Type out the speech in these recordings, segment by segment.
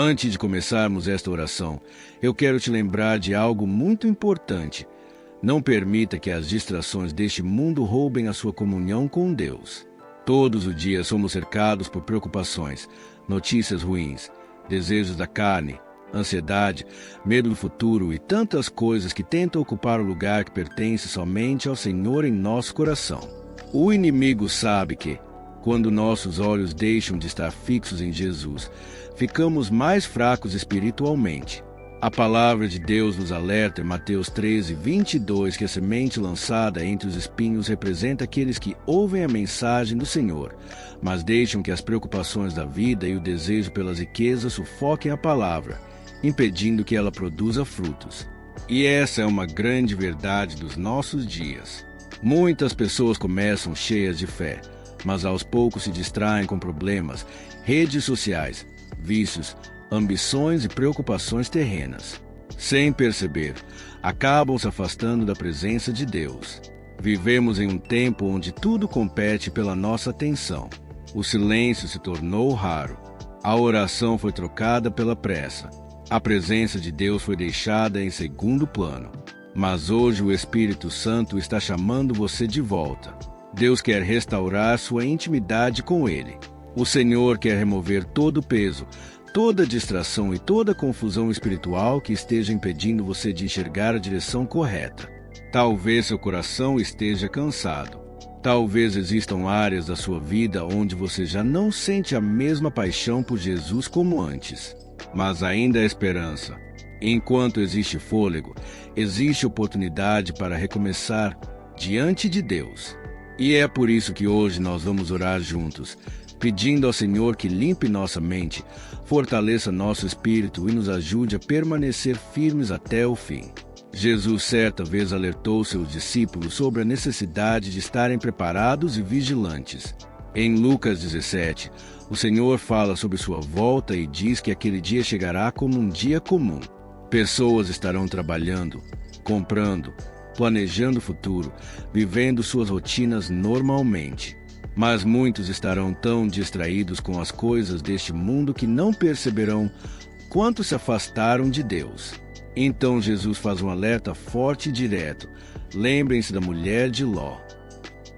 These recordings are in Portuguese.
Antes de começarmos esta oração, eu quero te lembrar de algo muito importante. Não permita que as distrações deste mundo roubem a sua comunhão com Deus. Todos os dias somos cercados por preocupações, notícias ruins, desejos da carne, ansiedade, medo do futuro e tantas coisas que tentam ocupar o lugar que pertence somente ao Senhor em nosso coração. O inimigo sabe que, quando nossos olhos deixam de estar fixos em Jesus, ficamos mais fracos espiritualmente. A palavra de Deus nos alerta em Mateus 13:22 que a semente lançada entre os espinhos representa aqueles que ouvem a mensagem do Senhor, mas deixam que as preocupações da vida e o desejo pelas riquezas sufoquem a palavra, impedindo que ela produza frutos. E essa é uma grande verdade dos nossos dias. Muitas pessoas começam cheias de fé, mas aos poucos se distraem com problemas, redes sociais, vícios, ambições e preocupações terrenas. Sem perceber, acabam se afastando da presença de Deus. Vivemos em um tempo onde tudo compete pela nossa atenção. O silêncio se tornou raro. A oração foi trocada pela pressa. A presença de Deus foi deixada em segundo plano. Mas hoje o Espírito Santo está chamando você de volta. Deus quer restaurar sua intimidade com Ele. O Senhor quer remover todo o peso, toda distração e toda confusão espiritual que esteja impedindo você de enxergar a direção correta. Talvez seu coração esteja cansado. Talvez existam áreas da sua vida onde você já não sente a mesma paixão por Jesus como antes. Mas ainda há esperança. Enquanto existe fôlego, existe oportunidade para recomeçar diante de Deus. E é por isso que hoje nós vamos orar juntos, pedindo ao Senhor que limpe nossa mente, fortaleça nosso espírito e nos ajude a permanecer firmes até o fim. Jesus certa vez alertou seus discípulos sobre a necessidade de estarem preparados e vigilantes. Em Lucas 17, o Senhor fala sobre sua volta e diz que aquele dia chegará como um dia comum. Pessoas estarão trabalhando, comprando, planejando o futuro, vivendo suas rotinas normalmente. Mas muitos estarão tão distraídos com as coisas deste mundo que não perceberão quanto se afastaram de Deus. Então Jesus faz um alerta forte e direto. Lembrem-se da mulher de Ló.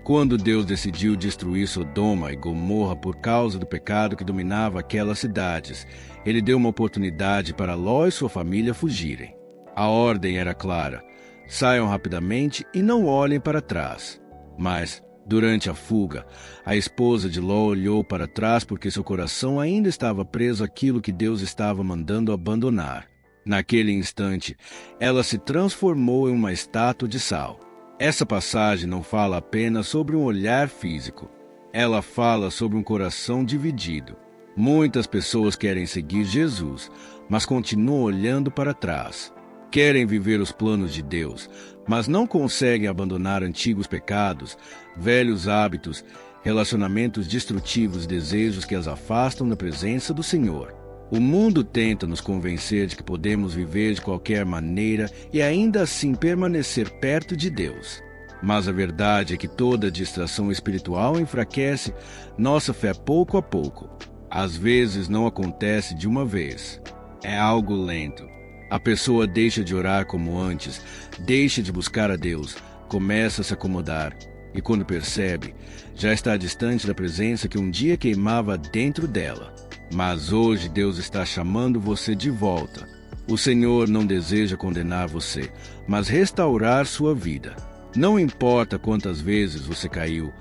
Quando Deus decidiu destruir Sodoma e Gomorra por causa do pecado que dominava aquelas cidades, Ele deu uma oportunidade para Ló e sua família fugirem. A ordem era clara: saiam rapidamente e não olhem para trás. Mas, durante a fuga, a esposa de Ló olhou para trás porque seu coração ainda estava preso àquilo que Deus estava mandando abandonar. Naquele instante, ela se transformou em uma estátua de sal. Essa passagem não fala apenas sobre um olhar físico. Ela fala sobre um coração dividido. Muitas pessoas querem seguir Jesus, mas continuam olhando para trás. Querem viver os planos de Deus, mas não conseguem abandonar antigos pecados, velhos hábitos, relacionamentos destrutivos e desejos que as afastam da presença do Senhor. O mundo tenta nos convencer de que podemos viver de qualquer maneira e ainda assim permanecer perto de Deus. Mas a verdade é que toda distração espiritual enfraquece nossa fé pouco a pouco. Às vezes não acontece de uma vez. É algo lento. A pessoa deixa de orar como antes, deixa de buscar a Deus, começa a se acomodar e, quando percebe, já está distante da presença que um dia queimava dentro dela. Mas hoje Deus está chamando você de volta. O Senhor não deseja condenar você, mas restaurar sua vida. Não importa quantas vezes você caiu,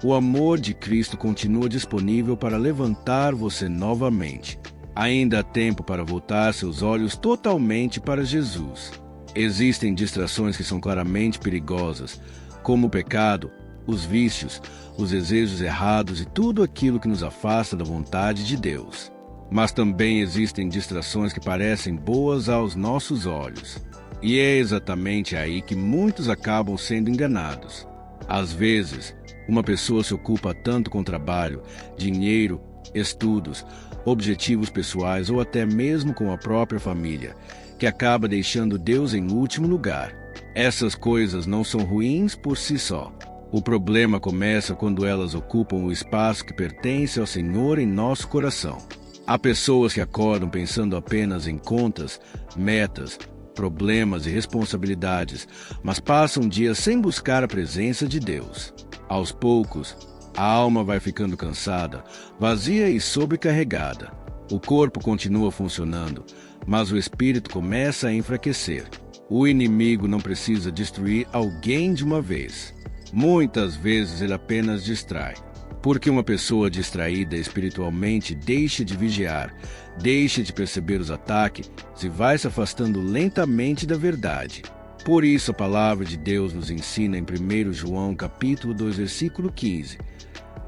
o amor de Cristo continua disponível para levantar você novamente. Ainda há tempo para voltar seus olhos totalmente para Jesus. Existem distrações que são claramente perigosas, como o pecado, os vícios, os desejos errados e tudo aquilo que nos afasta da vontade de Deus. Mas também existem distrações que parecem boas aos nossos olhos. E é exatamente aí que muitos acabam sendo enganados. Às vezes, uma pessoa se ocupa tanto com trabalho, dinheiro, estudos, objetivos pessoais ou até mesmo com a própria família, que acaba deixando Deus em último lugar. Essas coisas não são ruins por si só. O problema começa quando elas ocupam o espaço que pertence ao Senhor em nosso coração. Há pessoas que acordam pensando apenas em contas, metas, problemas e responsabilidades, mas passam dias sem buscar a presença de Deus. Aos poucos, a alma vai ficando cansada, vazia e sobrecarregada. O corpo continua funcionando, mas o espírito começa a enfraquecer. O inimigo não precisa destruir alguém de uma vez. Muitas vezes ele apenas distrai. Porque uma pessoa distraída espiritualmente deixa de vigiar, deixa de perceber os ataques e vai se afastando lentamente da verdade. Por isso a palavra de Deus nos ensina em 1 João capítulo 2, versículo 15: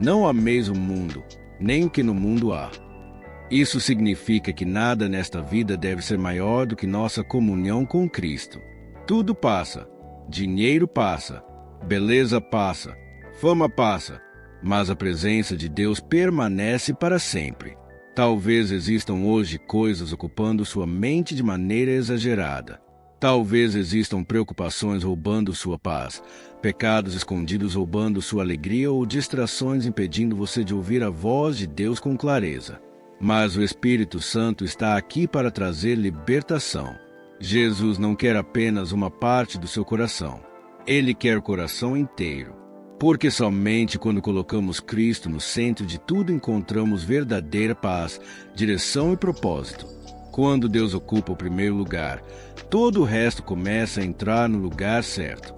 Não ameis o mundo, nem o que no mundo há. Isso significa que nada nesta vida deve ser maior do que nossa comunhão com Cristo. Tudo passa, dinheiro passa, beleza passa, fama passa, mas a presença de Deus permanece para sempre. Talvez existam hoje coisas ocupando sua mente de maneira exagerada. Talvez existam preocupações roubando sua paz, pecados escondidos roubando sua alegria ou distrações impedindo você de ouvir a voz de Deus com clareza. Mas o Espírito Santo está aqui para trazer libertação. Jesus não quer apenas uma parte do seu coração. Ele quer o coração inteiro. Porque somente quando colocamos Cristo no centro de tudo encontramos verdadeira paz, direção e propósito. Quando Deus ocupa o primeiro lugar, todo o resto começa a entrar no lugar certo.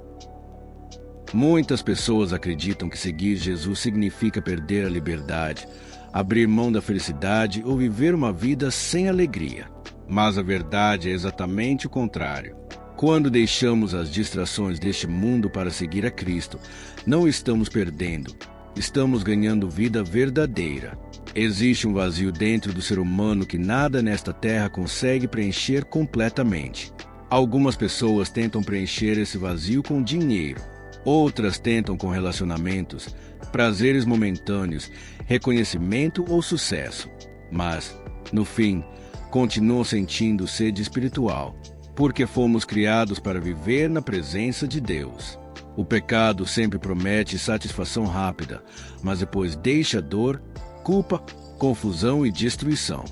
Muitas pessoas acreditam que seguir Jesus significa perder a liberdade, abrir mão da felicidade ou viver uma vida sem alegria. Mas a verdade é exatamente o contrário. Quando deixamos as distrações deste mundo para seguir a Cristo, não estamos perdendo, estamos ganhando vida verdadeira. Existe um vazio dentro do ser humano que nada nesta terra consegue preencher completamente. Algumas pessoas tentam preencher esse vazio com dinheiro, outras tentam com relacionamentos, prazeres momentâneos, reconhecimento ou sucesso. Mas, no fim, continuam sentindo sede espiritual, porque fomos criados para viver na presença de Deus. O pecado sempre promete satisfação rápida, mas depois deixa dor, culpa, confusão e destruição.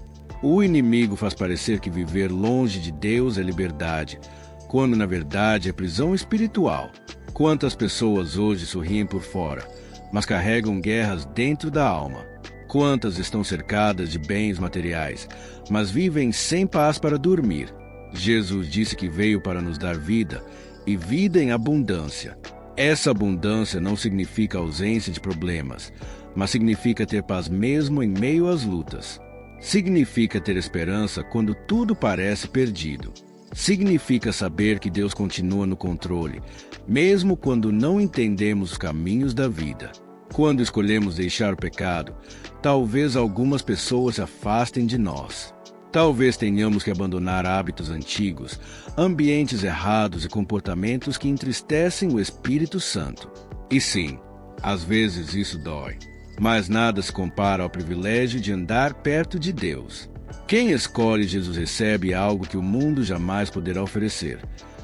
O inimigo faz parecer que viver longe de Deus é liberdade, quando na verdade é prisão espiritual. Quantas pessoas hoje sorriem por fora, mas carregam guerras dentro da alma? Quantas estão cercadas de bens materiais, mas vivem sem paz para dormir? Jesus disse que veio para nos dar vida, e vida em abundância. Essa abundância não significa ausência de problemas, mas significa ter paz mesmo em meio às lutas. Significa ter esperança quando tudo parece perdido. Significa saber que Deus continua no controle, mesmo quando não entendemos os caminhos da vida. Quando escolhemos deixar o pecado, talvez algumas pessoas se afastem de nós. Talvez tenhamos que abandonar hábitos antigos, ambientes errados e comportamentos que entristecem o Espírito Santo. E sim, às vezes isso dói, mas nada se compara ao privilégio de andar perto de Deus. Quem escolhe Jesus recebe algo que o mundo jamais poderá oferecer: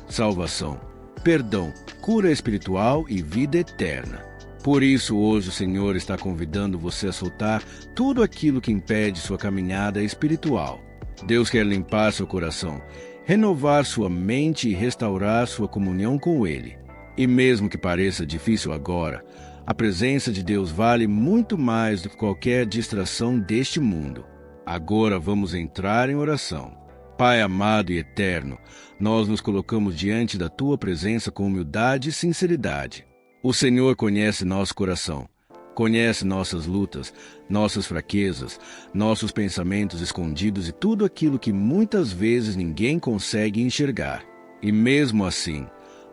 salvação, perdão, cura espiritual e vida eterna. Por isso, hoje o Senhor está convidando você a soltar tudo aquilo que impede sua caminhada espiritual. Deus quer limpar seu coração, renovar sua mente e restaurar sua comunhão com Ele. E mesmo que pareça difícil agora, a presença de Deus vale muito mais do que qualquer distração deste mundo. Agora vamos entrar em oração. Pai amado e eterno, nós nos colocamos diante da Tua presença com humildade e sinceridade. O Senhor conhece nosso coração. Conhece nossas lutas, nossas fraquezas, nossos pensamentos escondidos e tudo aquilo que muitas vezes ninguém consegue enxergar. E mesmo assim,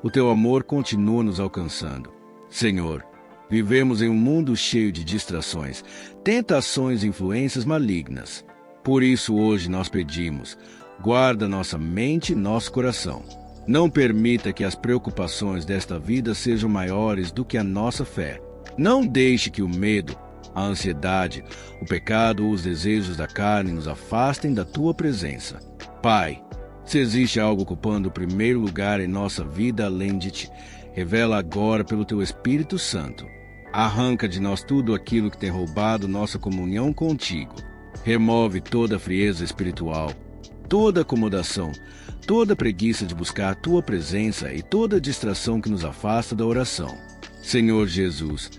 o Teu amor continua nos alcançando. Senhor, vivemos em um mundo cheio de distrações, tentações e influências malignas. Por isso hoje nós pedimos, guarda nossa mente e nosso coração. Não permita que as preocupações desta vida sejam maiores do que a nossa fé. Não deixe que o medo, a ansiedade, o pecado ou os desejos da carne nos afastem da Tua presença. Pai, se existe algo ocupando o primeiro lugar em nossa vida além de Ti, revela agora pelo Teu Espírito Santo. Arranca de nós tudo aquilo que tem roubado nossa comunhão contigo. Remove toda frieza espiritual, toda acomodação, toda preguiça de buscar a Tua presença e toda distração que nos afasta da oração. Senhor Jesus,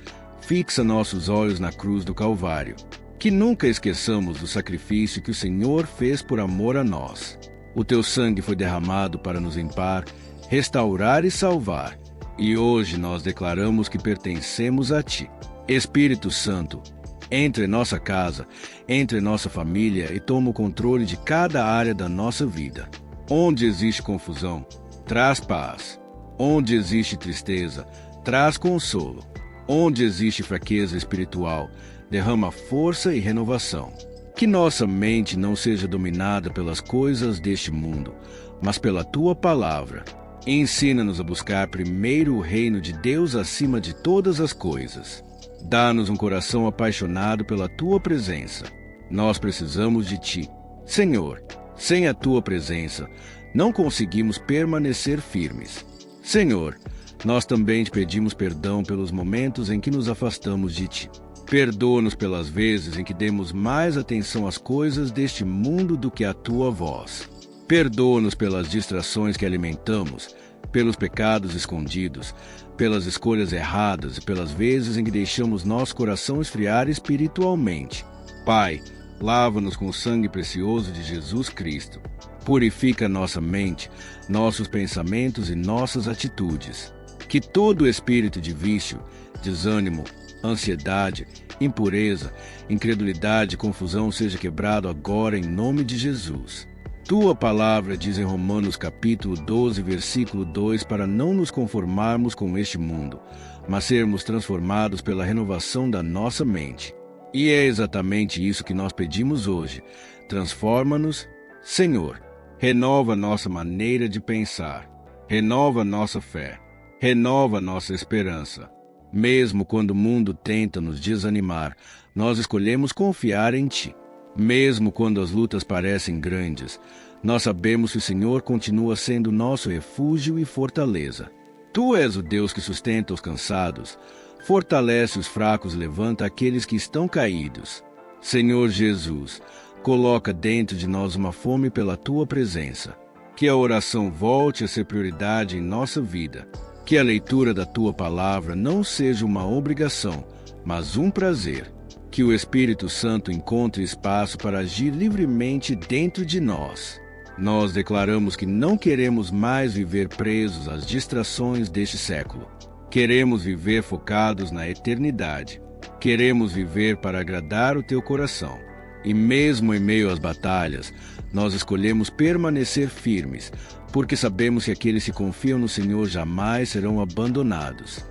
fixa nossos olhos na cruz do Calvário. Que nunca esqueçamos do sacrifício que o Senhor fez por amor a nós. O Teu sangue foi derramado para nos limpar, restaurar e salvar. E hoje nós declaramos que pertencemos a Ti. Espírito Santo, entre em nossa casa, entre em nossa família e toma o controle de cada área da nossa vida. Onde existe confusão, traz paz. Onde existe tristeza, traz consolo. Onde existe fraqueza espiritual, derrama força e renovação. Que nossa mente não seja dominada pelas coisas deste mundo, mas pela Tua palavra. Ensina-nos a buscar primeiro o reino de Deus acima de todas as coisas. Dá-nos um coração apaixonado pela Tua presença. Nós precisamos de Ti. Senhor, sem a Tua presença, não conseguimos permanecer firmes. Senhor, nós também Te pedimos perdão pelos momentos em que nos afastamos de Ti. Perdoa-nos pelas vezes em que demos mais atenção às coisas deste mundo do que à Tua voz. Perdoa-nos pelas distrações que alimentamos, pelos pecados escondidos, pelas escolhas erradas e pelas vezes em que deixamos nosso coração esfriar espiritualmente. Pai, lava-nos com o sangue precioso de Jesus Cristo. Purifica nossa mente, nossos pensamentos e nossas atitudes. Que todo espírito de vício, desânimo, ansiedade, impureza, incredulidade e confusão seja quebrado agora em nome de Jesus. Tua palavra diz em Romanos capítulo 12, versículo 2, para não nos conformarmos com este mundo, mas sermos transformados pela renovação da nossa mente. E é exatamente isso que nós pedimos hoje. Transforma-nos, Senhor. Renova nossa maneira de pensar. Renova nossa fé. Renova nossa esperança. Mesmo quando o mundo tenta nos desanimar, nós escolhemos confiar em Ti. Mesmo quando as lutas parecem grandes, nós sabemos que o Senhor continua sendo nosso refúgio e fortaleza. Tu és o Deus que sustenta os cansados, fortalece os fracos e levanta aqueles que estão caídos. Senhor Jesus, coloca dentro de nós uma fome pela Tua presença. Que a oração volte a ser prioridade em nossa vida. Que a leitura da Tua palavra não seja uma obrigação, mas um prazer. Que o Espírito Santo encontre espaço para agir livremente dentro de nós. Nós declaramos que não queremos mais viver presos às distrações deste século. Queremos viver focados na eternidade. Queremos viver para agradar o Teu coração. E mesmo em meio às batalhas, nós escolhemos permanecer firmes, porque sabemos que aqueles que confiam no Senhor jamais serão abandonados.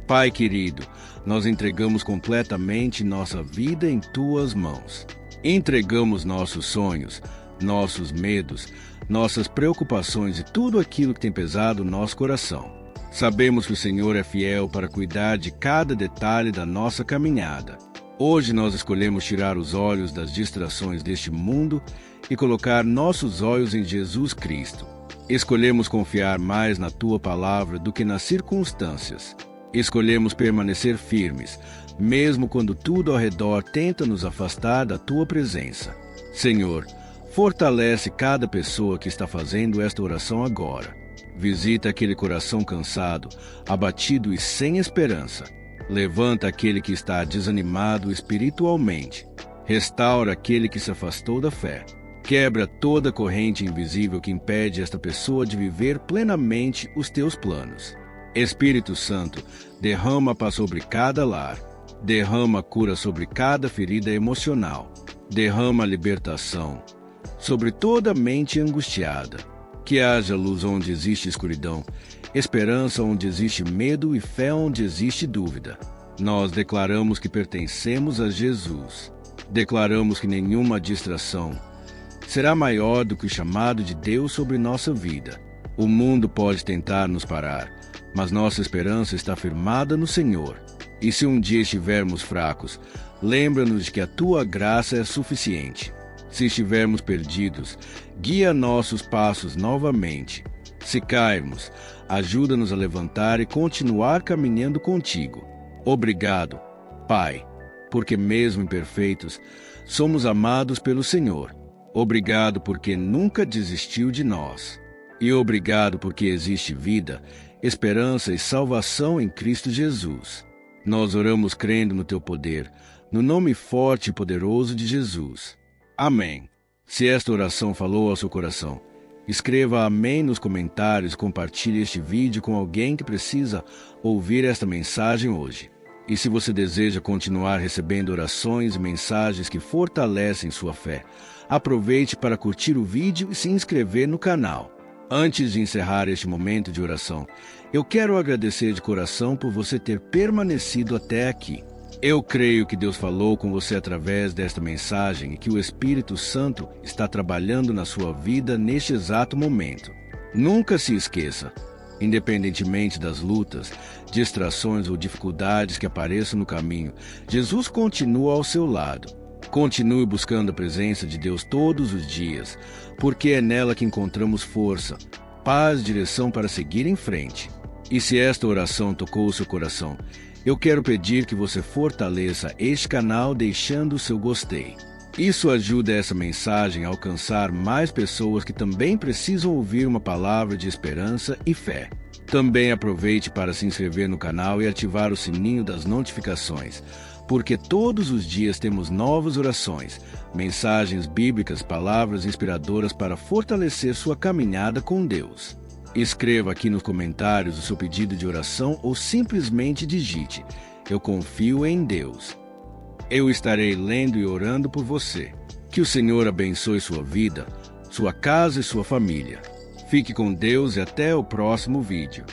Pai querido, nós entregamos completamente nossa vida em Tuas mãos. Entregamos nossos sonhos, nossos medos, nossas preocupações e tudo aquilo que tem pesado no nosso coração. Sabemos que o Senhor é fiel para cuidar de cada detalhe da nossa caminhada. Hoje nós escolhemos tirar os olhos das distrações deste mundo e colocar nossos olhos em Jesus Cristo. Escolhemos confiar mais na Tua palavra do que nas circunstâncias. Escolhemos permanecer firmes, mesmo quando tudo ao redor tenta nos afastar da Tua presença. Senhor, fortalece cada pessoa que está fazendo esta oração agora. Visita aquele coração cansado, abatido e sem esperança. Levanta aquele que está desanimado espiritualmente. Restaura aquele que se afastou da fé. Quebra toda corrente invisível que impede esta pessoa de viver plenamente os Teus planos. Espírito Santo, derrama paz sobre cada lar. Derrama cura sobre cada ferida emocional. Derrama libertação sobre toda mente angustiada. Que haja luz onde existe escuridão, esperança onde existe medo e fé onde existe dúvida. Nós declaramos que pertencemos a Jesus. Declaramos que nenhuma distração será maior do que o chamado de Deus sobre nossa vida. O mundo pode tentar nos parar, mas nossa esperança está firmada no Senhor. E se um dia estivermos fracos, lembra-nos de que a Tua graça é suficiente. Se estivermos perdidos, guia nossos passos novamente. Se cairmos, ajuda-nos a levantar e continuar caminhando contigo. Obrigado, Pai, porque mesmo imperfeitos, Somos amados pelo Senhor. Obrigado porque nunca desistiu de nós. E obrigado porque existe vida, esperança e salvação em Cristo Jesus. Nós oramos crendo no teu poder, no nome forte e poderoso de Jesus. Amém. Se esta oração falou ao seu coração, escreva amém nos comentários e compartilhe este vídeo com alguém que precisa ouvir esta mensagem hoje. E se você deseja continuar recebendo orações e mensagens que fortalecem sua fé, aproveite para curtir o vídeo e se inscrever no canal. Antes de encerrar este momento de oração, eu quero agradecer de coração por você ter permanecido até aqui. Eu creio que Deus falou com você através desta mensagem e que o Espírito Santo está trabalhando na sua vida neste exato momento. Nunca se esqueça, independentemente das lutas, distrações ou dificuldades que apareçam no caminho, Jesus continua ao seu lado. Continue buscando a presença de Deus todos os dias, porque é nela que encontramos força, paz e direção para seguir em frente. E se esta oração tocou o seu coração, eu quero pedir que você fortaleça este canal deixando o seu gostei. Isso ajuda essa mensagem a alcançar mais pessoas que também precisam ouvir uma palavra de esperança e fé. Também aproveite para se inscrever no canal e ativar o sininho das notificações, porque todos os dias temos novas orações, mensagens bíblicas, palavras inspiradoras para fortalecer sua caminhada com Deus. Escreva aqui nos comentários o seu pedido de oração ou simplesmente digite: "Eu confio em Deus". Eu estarei lendo e orando por você. Que o Senhor abençoe sua vida, sua casa e sua família. Fique com Deus e até o próximo vídeo.